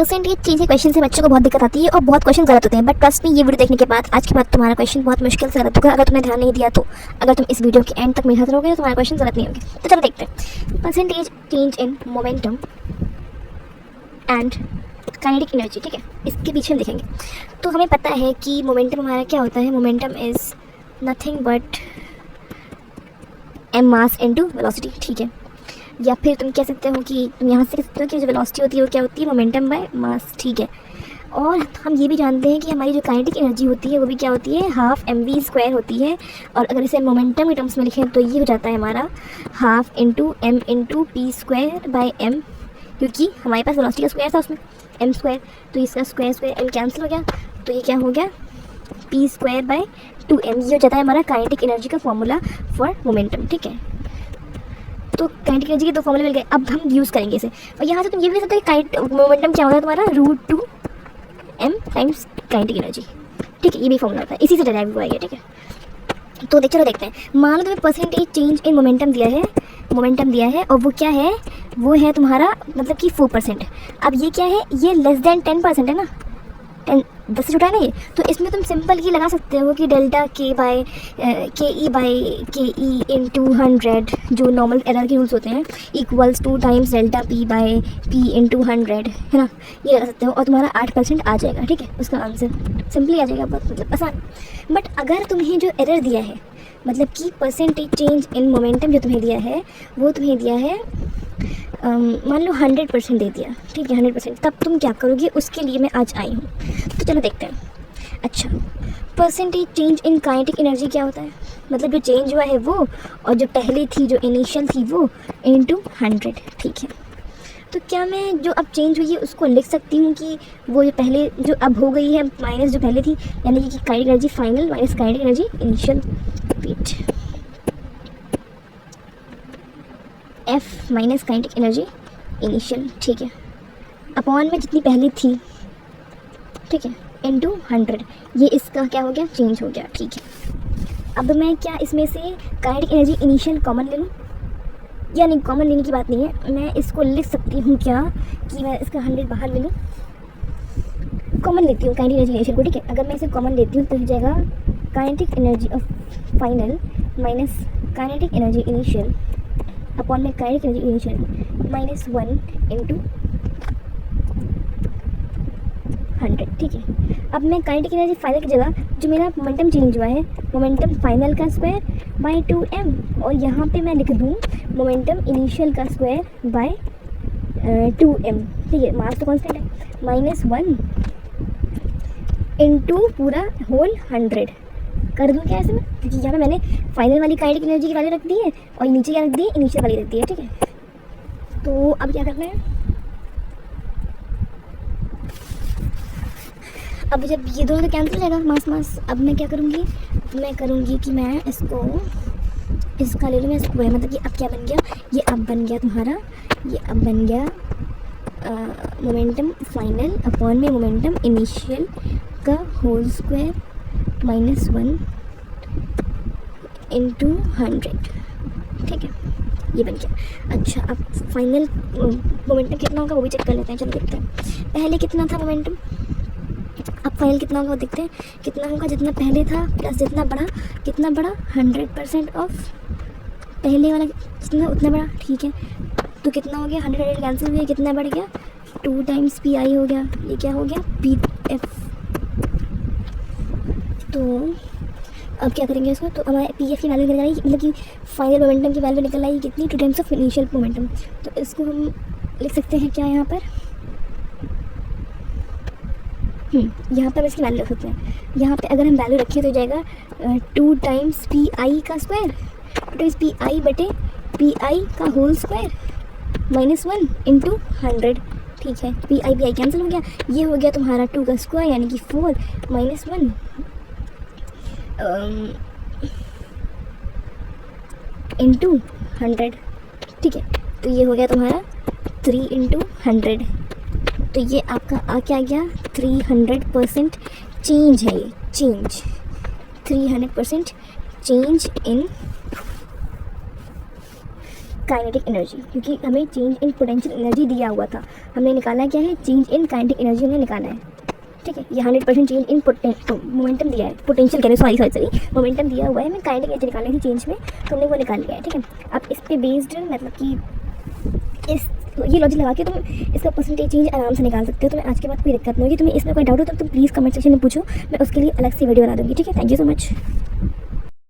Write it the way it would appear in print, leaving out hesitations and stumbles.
Percentage change के question से बच्चों को बहुत दिक्कत आती है और बहुत क्वेश्चन गलत होते हैं। बट ट्रस्ट में ये वीडियो देखने के बाद आज के बाद तुम्हारा क्वेश्चन बहुत मुश्किल से गलत होगा अगर तुमने ध्यान नहीं दिया तो। अगर तुम इस वीडियो के एंड तक मेरे साथ रहोगे तो तुम्हारा क्वेश्चन गलत नहीं होंगे। तो चलो देखते हैं percentage change in momentum and kinetic energy. ठीक है, इसके पीछे हम देखेंगे। तो हमें पता है कि मोमेंटम हमारा क्या होता है। Momentum is nothing but m mass into velocity. ठीक है, या फिर तुम कह सकते हो कि तुम यहाँ से कह सकते हो कि जो वेलोसिटी होती है वो क्या होती है, मोमेंटम बाय मास। ठीक है, और हम ये भी जानते हैं कि हमारी जो काइनेटिक एनर्जी होती है वो भी क्या होती है, हाफ mv² होती है। और अगर इसे मोमेंटम के टर्म्स में लिखें तो ये हो जाता है हमारा half into m into p² by m, क्योंकि हमारे पास वेलोसिटी का स्क्वायर था उसमें m², तो इसका स्क्वायर m कैंसिल हो गया, तो ये क्या हो गया p² बाई 2m। ये हो जाता है हमारा काइनेटिक एनर्जी का फॉर्मूला फॉर मोमेंटम। ठीक है, तो काइनेटिक एनर्जी के दो फॉर्मूले मिल गए, अब हम यूज़ करेंगे इसे। और यहाँ से तुम ये भी देख सकते हो मोमेंटम क्या होता है तुम्हारा √2m टाइम्स काइनेटिक एनर्जी। ठीक है, ये भी फॉर्मूला होता है, इसी से डेराइव हुआ है। ठीक है, तो चलो देखते हैं। मान लो तुम्हें परसेंटेज चेंज इन मोमेंटम दिया है और वो क्या है, वो है तुम्हारा मतलब कि 4%। अब ये क्या है, ये लेस देन 10% है ना, 10 से छोटा है ना ये। तो इसमें तुम सिंपल ये लगा सकते हो कि डेल्टा के बाई के ई इंटू 100, जो नॉर्मल एरर के रूल्स होते हैं, equals two times delta P by P into 100, है ना, ये लगा सकते हो और तुम्हारा 8% आ जाएगा। ठीक है, उसका आंसर सिंपली आ जाएगा, बहुत मतलब आसान। बट अगर तुम्हें जो एरर दिया है, मतलब कि परसेंटेज चेंज इन मोमेंटम जो तुम्हें दिया है वो तुम्हें दिया है मान लो 100% दे दिया। ठीक है, 100%, तब तुम क्या करोगे, उसके लिए मैं आज आई हूँ। तो चलो देखते हैं। अच्छा, percentage change in kinetic energy क्या होता है, मतलब जो चेंज हुआ है वो, और जो पहले थी जो इनिशियल थी वो इंटू 100। ठीक है, तो क्या मैं जो अब चेंज हुई है उसको लिख सकती हूँ कि वो जो पहले जो अब हो गई है माइनस जो पहले थी, यानी कि kinetic energy final minus kinetic energy initial, वेट F minus kinetic energy initial. ठीक है, अपॉन में जितनी पहले थी, ठीक है, इंटू 100, ये इसका क्या हो गया, चेंज हो गया। ठीक है, अब मैं क्या इसमें से काइनेटिक एनर्जी इनिशियल कॉमन ले लूँ, या नहीं, कॉमन लेने की बात नहीं है, मैं इसको लिख सकती हूँ क्या कि मैं इसका 100 बाहर ले लूँ, कॉमन लेती हूँ काइनेटिक एनर्जी इनिशियल को। ठीक है, अगर मैं इसे कॉमन लेती हूँ तो हो जाएगा kinetic energy of final minus kinetic energy initial upon में काइनेटिक एनर्जी इनिशियल -1 इंटू 100। ठीक है, अब मैं काइनेटिक एनर्जी फाइनल की जगह जो मेरा मोमेंटम चेंज हुआ है, मोमेंटम फाइनल का स्क्वायर बाय 2m, और यहाँ पे मैं लिख दूँ मोमेंटम इनिशियल का स्क्वायर बाय 2m। ठीक है, मास तो कांस्टेंट है, -1 इंटू पूरा होल 100 कर दूँ क्या ऐसे में, क्योंकि यहाँ पे मैंने फाइनल वाली काइनेटिक एनर्जी की वैल्यू रख दी है और नीचे क्या रख दी है, इनिशियल वाली रख दी है। ठीक है, तो अब क्या करना है, अब जब ये दोनों तो कैंसिल हो जाएगा मास, अब मैं क्या करूँगी, मैं करूँगी कि मैं इसका ले लूँ मैं स्क्वायर, मतलब कि अब क्या बन गया, ये अब बन गया तुम्हारा, ये अब बन गया मोमेंटम फाइनल अपॉन में मोमेंटम इनिशियल का होल स्क्वायर -1 इंटू 100। ठीक है, ये बन गया। अच्छा, अब फाइनल मोमेंटम कितना होगा वो भी चेक कर लेते हैं। चलो देखते हैं, पहले कितना था मोमेंटम, अब फाइनल कितना होगा वो देखते हैं। कितना होगा, जितना पहले था प्लस जितना बढ़ा, कितना बढ़ा, 100% ऑफ पहले वाला जितना उतना बढ़ा। ठीक है, तो कितना हो गया, 100 कैंसिल हो गया, कितना बढ़ गया, 2 टाइम्स PI हो गया, ये क्या हो गया, PF। तो अब क्या करेंगे इसको, तो हमारे PF की वैल्यू निकल आई, मतलब कि फाइनल मोमेंटम की वैल्यू निकल आई कितनी, 2 टाइम्स ऑफ इनिशियल मोमेंटम। तो इसको हम लिख सकते हैं क्या यहाँ पर, यहाँ पर इसकी वैल्यू रख सकते हैं। यहाँ पे अगर हम वैल्यू रखें तो हो जाएगा 2 टाइम्स PI का स्क्वायर, 2 टाइम्स PI बटे PI का होल स्क्वायर -1 इंटू 100। ठीक है, PI कैंसिल हो गया, ये हो गया तुम्हारा 2 का स्क्वायर यानी कि 4 -1 इंटू 100। ठीक है, तो ये हो गया तुम्हारा 3 इंटू 100। तो ये आपका क्या आ गया, 300% चेंज है, ये change 300% change in kinetic energy, क्योंकि हमें चेंज इन पोटेंशियल एनर्जी दिया हुआ था। हमने निकाला क्या है, चेंज इन काइनेटिक एनर्जी हमने निकाला है, ठीक है। ये 100% चेंज इन मोमेंटम दिया है, पोटेंशियल कह रहे सॉरी मोमेंटम दिया हुआ है, हमें काइनेटिक एनर्जी निकालनी थी चेंज में, तो हमने वो निकाल लिया है, ठीक है। अब इस पे बेस्ड मतलब कि इस ये लॉजिक लगा के तुम इसका परसेंटेज चेंज आराम से निकाल सकते हो। तुम्हें आज के बाद कोई दिक्कत नहीं होगी। तुम्हें इसमें कोई डाउट हो तो तुम प्लीज़ कमेंट सेक्शन में पूछो, मैं उसके लिए अलग से वीडियो बना दूँगी, ठीक है। Thank you so much.